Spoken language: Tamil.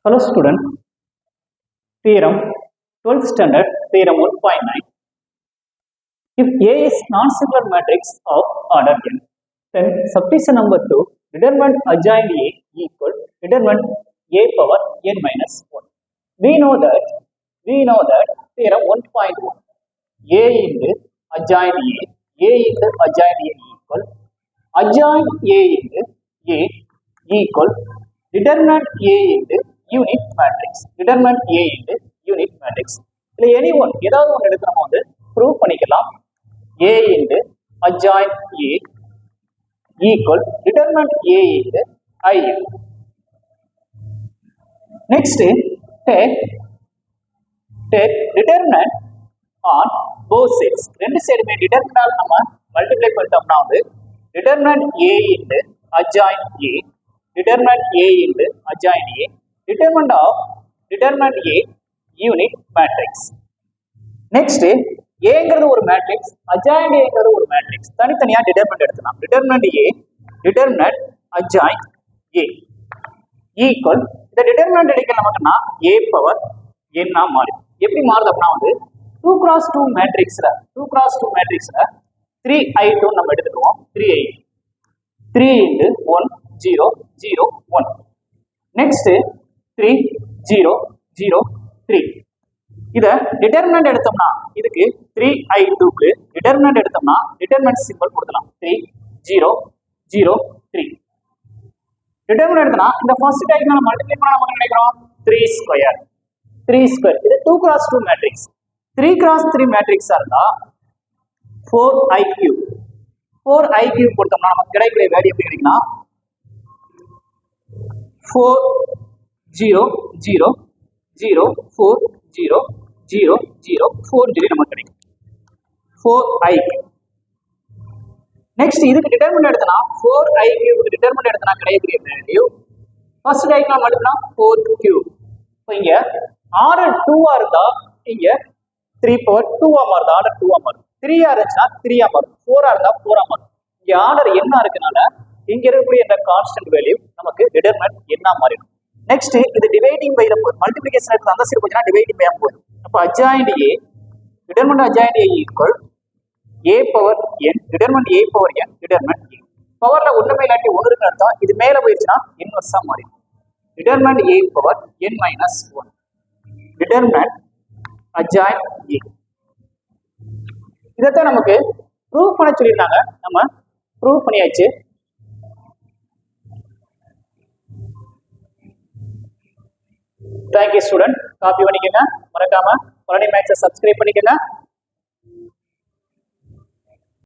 Hello student, theorem 12th standard theorem 1.9. If A is non-singular matrix of order n, then substitution number 2 determine adjoint A equal determine A power n minus 1. We know that theorem 1.1 A into adjoint A into adjoint A equal adjoint A into A equal determinant A into unit matrix. Determinant A into unit matrix. இல்லை எனி ஒன் ஏதாவது ஒன்று எடுத்து நம்ம வந்து ப்ரூவ் பண்ணிக்கலாம். A into adjoint A equal determinant A into I. Next, take determinant on both sides. ரெண்டு சைடுமே டிட்டர்மினல் நம்ம மல்டிப்ளை பண்ணிட்டோம்னா வந்து determinant A into adjoint A, determinant A into adjoint A, determinant A unit matrix. Next, Aங்கிறது ஒரு மேட்ரிக்ஸ், adjoint Aங்கிறது ஒரு மேட்ரிக்ஸ். தனித்தனியா டிட்டர்மினன்ட் எடுத்துக்கலாம். determinant A, determinant adjoint A equal இந்த டிட்டர்மினன்ட் எடுக்க நமக்குன்னா A பவர் n ஆ மாறும். எப்படி மாறுது அப்படின்னா வந்து 2x2 மேட்ரிக்ஸ்ல 3i2 நம்ம எடுத்துக்குவோம். 3i 3 into 1 0 0 1. Next 3 0 0 3. இத டிட்டர்மினன்ட் எடுத்தோம்னா இதுக்கு 3i2 க்கு டிட்டர்மினன்ட் எடுத்தோம்னா டிட்டர்மினன்ட் சிம்பல் கொடுக்கலாம். 3 0 0 3. டிட்டர்மினன்ட் எடுத்தனா இந்த ஃபர்ஸ்ட் டைகோனலை மல்டிப்ளை பண்ணா நமக்கு கிடைக்கும் 3 ஸ்கொயர். இது 2x2 மேட்ரிக்ஸ். 3x3 மேட்ரிக்ஸா இருந்தா 4i3 கொடுத்தோம்னா நமக்கு கிடைக்கக்கூடிய வேல்யூ எப்படி கிடைக்கும்னா 4 0 0 0 4 0 0 0 4 0 நமக்கு கிடைக்கும் 4i3. நெக்ஸ்ட் இதுக்கு டிட்டர்மினன்ட் எடுத்தனா 4i3 க்கு டிட்டர்மினன்ட் எடுத்தனா கிடைக்கக்கூடிய value first diagonal multiply 4q. இப்போ இங்க ஆர்டர் 2 ஆ இருந்தா இங்க 3 பவர் 2 ஆ மாறுது. ஆர்டர் 2 ஆ மாறுது. 3 ஆ இருந்துச்சுன்னா 3 ஆ மாறும். 4 ஆ இருந்தா 4 ஆ மாறும். இங்க ஆர்டர் என்ன இருக்கனால இங்க இருக்கக்கூடிய இந்த கான்ஸ்டன்ட் வேல்யூ நமக்கு டிட்டர்மினன்ட் என்ன மாறிடும். நெக்ஸ்ட் இது டிவைடிங் பை மல்டிப்ளிகேஷன் எடுத்து அந்த சைடு போச்சுனா டிவைடிங் பை போகும். அப்ப adjoint A determinant adjoint A equal A power n determinant A power n determinant A. பவர்ல ஒண்ணுமே இல்லாட்டி ஒன்னு இருக்குன்னு அர்த்தம். இது மேல போயிடுச்சுனா இன்வெர்ஸா மாறிடும். Determinant A power n minus 1 determinant adjoint A. இதத்தான் நமக்கு ப்ரூவ் பண்ண சொல்லிருந்தாங்க. நம்ம ப்ரூவ் பண்ணியாச்சு. Thank you student. காப்பி பண்ணிக்கங்க. மறக்காம பழனி மேக்ஸை சப்ஸ்கிரைப் பண்ணிக்கங்க.